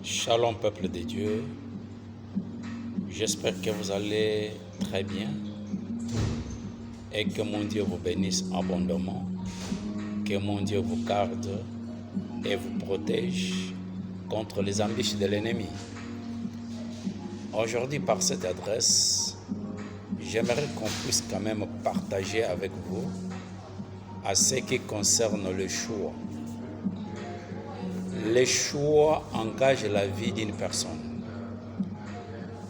Shalom peuple de Dieu, j'espère que vous allez très bien et que mon Dieu vous bénisse abondamment, que mon Dieu vous garde et vous protège contre les embûches de l'ennemi. Aujourd'hui, par cette adresse, j'aimerais qu'on puisse quand même partager avec vous à ce qui concerne le choix. Les choix engagent la vie d'une personne.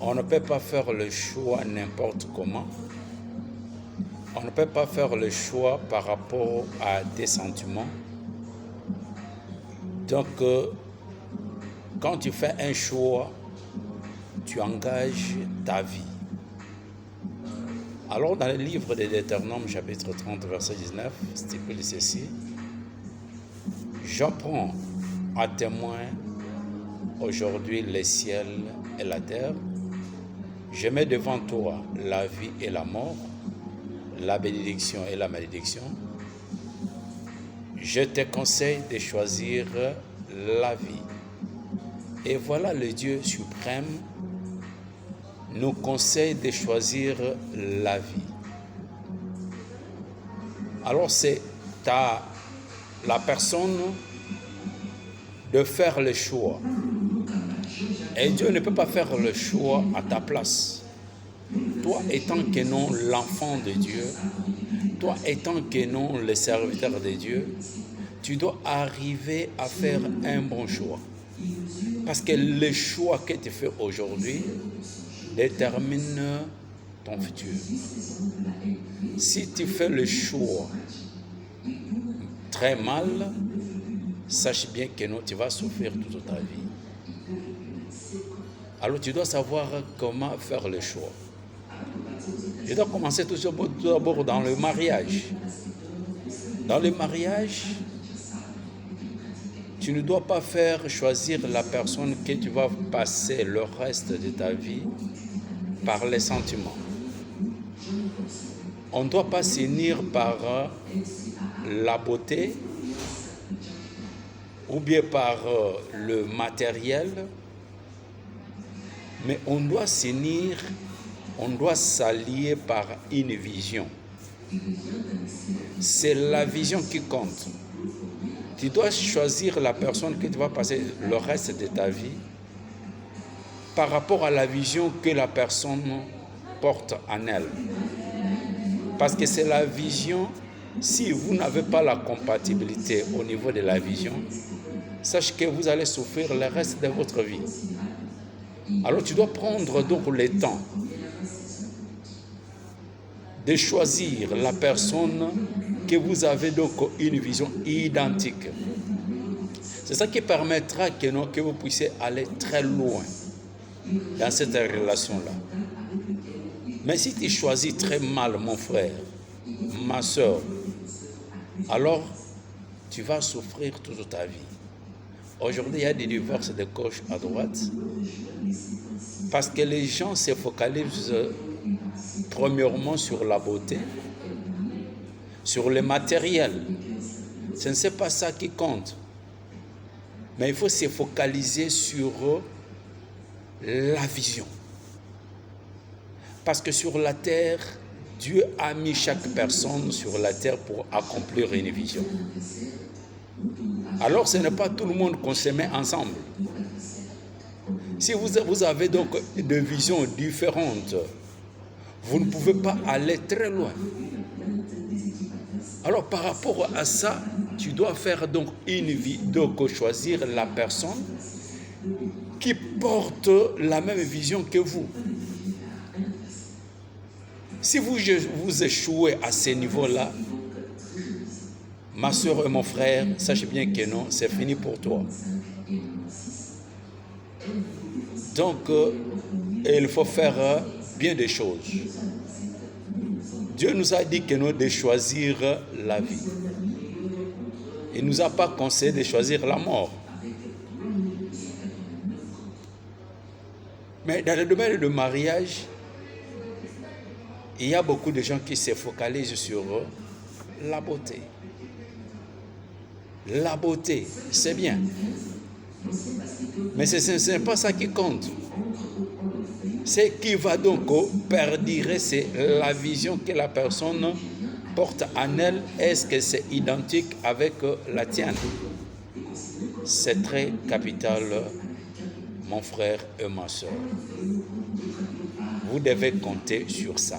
On ne peut pas faire le choix n'importe comment. On ne peut pas faire le choix par rapport à des sentiments. Donc, quand tu fais un choix, tu engages ta vie. Alors, dans le livre de Deutéronome, chapitre 30, verset 19, stipule ceci. J'apprends à témoin aujourd'hui les ciels et la terre. Je mets devant toi la vie et la mort, la bénédiction et la malédiction. Je te conseille de choisir la vie. Et voilà, le Dieu suprême nous conseille de choisir la vie. Alors c'est à la personne de faire le choix. Et Dieu ne peut pas faire le choix à ta place. Toi étant que non l'enfant de Dieu, toi étant que non le serviteur de Dieu, tu dois arriver à faire un bon choix. Parce que le choix que tu fais aujourd'hui détermine ton futur. Si tu fais le choix très mal, sache bien que non, tu vas souffrir toute ta vie. Alors tu dois savoir comment faire le choix. Je dois commencer tout d'abord dans le mariage. Dans le mariage, tu ne dois pas faire choisir la personne que tu vas passer le reste de ta vie par les sentiments. On ne doit pas s'unir par la beauté ou bien par le matériel, mais on doit s'unir, on doit s'allier par une vision. C'est la vision qui compte. Tu dois choisir la personne que tu vas passer le reste de ta vie par rapport à la vision que la personne porte en elle. Parce que c'est la vision, si vous n'avez pas la compatibilité au niveau de la vision, sache que vous allez souffrir le reste de votre vie. Alors tu dois prendre donc le temps de choisir la personne que vous avez donc une vision identique. C'est ça qui permettra que vous puissiez aller très loin dans cette relation-là. Mais si tu choisis très mal, mon frère, ma soeur, alors tu vas souffrir toute ta vie. Aujourd'hui, il y a des divorces de gauche à droite parce que les gens se focalisent premièrement sur la beauté, sur le matériel. Ce n'est pas ça qui compte. Mais il faut se focaliser sur la vision. Parce que sur la terre, Dieu a mis chaque personne sur la terre pour accomplir une vision. Alors ce n'est pas tout le monde qu'on se met ensemble. Si vous avez donc des visions différentes, vous ne pouvez pas aller très loin. Alors par rapport à ça, tu dois faire donc une vie, donc choisir la personne qui porte la même vision que vous. Si vous échouez à ce niveau-là, ma soeur et mon frère, sachez bien que non, c'est fini pour toi. Donc, il faut faire bien des choses. Dieu nous a dit que nous de choisir la vie. Il ne nous a pas conseillé de choisir la mort. Mais dans le domaine du mariage, il y a beaucoup de gens qui se focalisent sur la beauté. La beauté, c'est bien. Mais ce n'est pas ça qui compte. Ce qui va donc perdurer, c'est la vision que la personne porte en elle. Est-ce que c'est identique avec la tienne? C'est très capital, mon frère et ma soeur. Vous devez compter sur ça.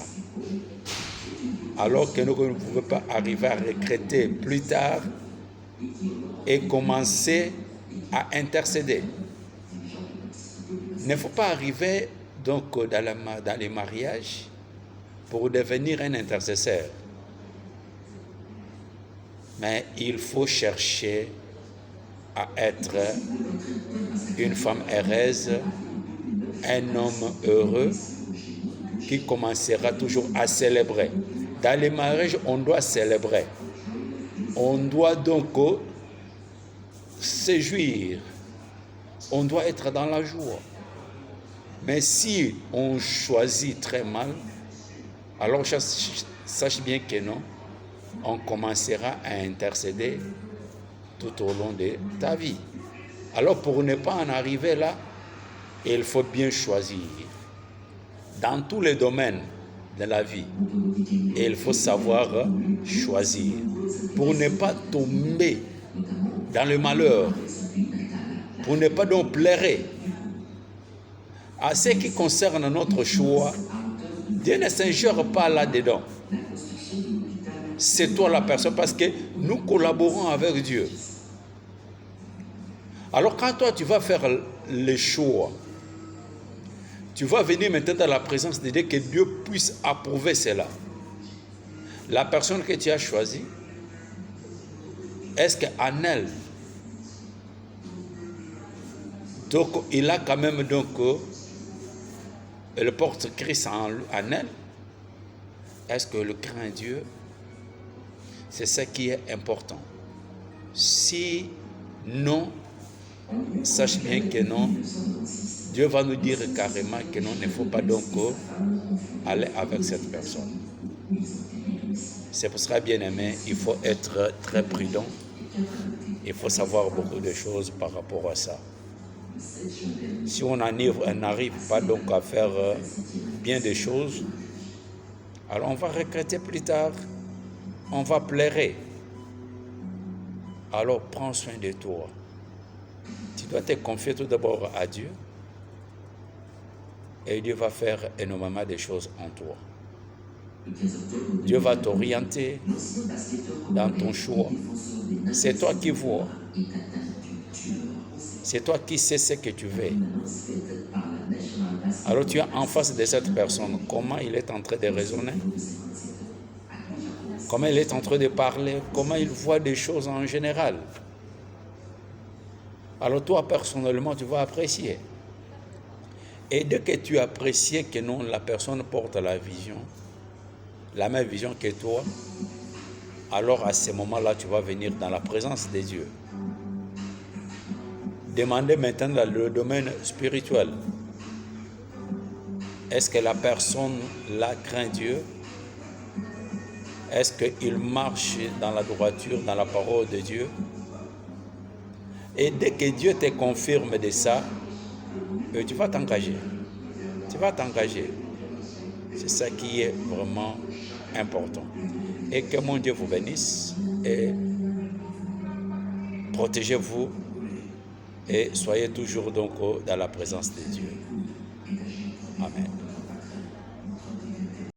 Alors que vous ne pouvez pas arriver à regretter plus tard et commencer à intercéder. Il ne faut pas arriver donc dans les mariages pour devenir un intercesseur. Mais il faut chercher à être une femme heureuse, un homme heureux qui commencera toujours à célébrer. Dans les mariages, on doit célébrer. On doit donc se jouir. On doit être dans la joie. Mais si on choisit très mal, alors sache bien que non, on commencera à intercéder tout au long de ta vie. Alors pour ne pas en arriver là, il faut bien choisir. Dans tous les domaines de la vie, il faut savoir choisir. Pour ne pas tomber dans le malheur, pour ne pas donc pleurer. À ce qui concerne notre choix, Dieu ne s'ingère pas là-dedans. C'est toi la personne, parce que nous collaborons avec Dieu. Alors quand toi tu vas faire le choix, tu vas venir maintenant dans la présence de Dieu, que Dieu puisse approuver cela. La personne que tu as choisie, est-ce qu'en elle, donc il a quand même donc le porte Christ en elle? Est-ce que le craint Dieu? C'est ce qui est important. Si non, sache bien que non, Dieu va nous dire carrément que non, il ne faut pas donc aller avec cette personne. C'est pour cela, bien aimé, il faut être très prudent. Il faut savoir beaucoup de choses par rapport à ça. Si on n'arrive pas donc à faire bien des choses, alors on va regretter plus tard, on va pleurer. Alors prends soin de toi. Tu dois te confier tout d'abord à Dieu, et Dieu va faire énormément de choses en toi. Dieu va t'orienter dans ton choix. C'est toi qui vois. C'est toi qui sais ce que tu veux. Alors tu es en face de cette personne. Comment il est en train de raisonner? Comment il est en train de parler? Comment il voit des choses en général? Alors toi, personnellement, tu vas apprécier. Et dès que tu apprécies que non, la personne porte la vision, la même vision que toi, alors à ce moment-là, tu vas venir dans la présence de Dieu. Demandez maintenant dans le domaine spirituel. Est-ce que la personne là craint Dieu? Est-ce qu'il marche dans la droiture, dans la parole de Dieu? Et dès que Dieu te confirme de ça, tu vas t'engager. Tu vas t'engager. C'est ça qui est vraiment important. Et que mon Dieu vous bénisse et protégez-vous et soyez toujours donc dans la présence de Dieu. Amen.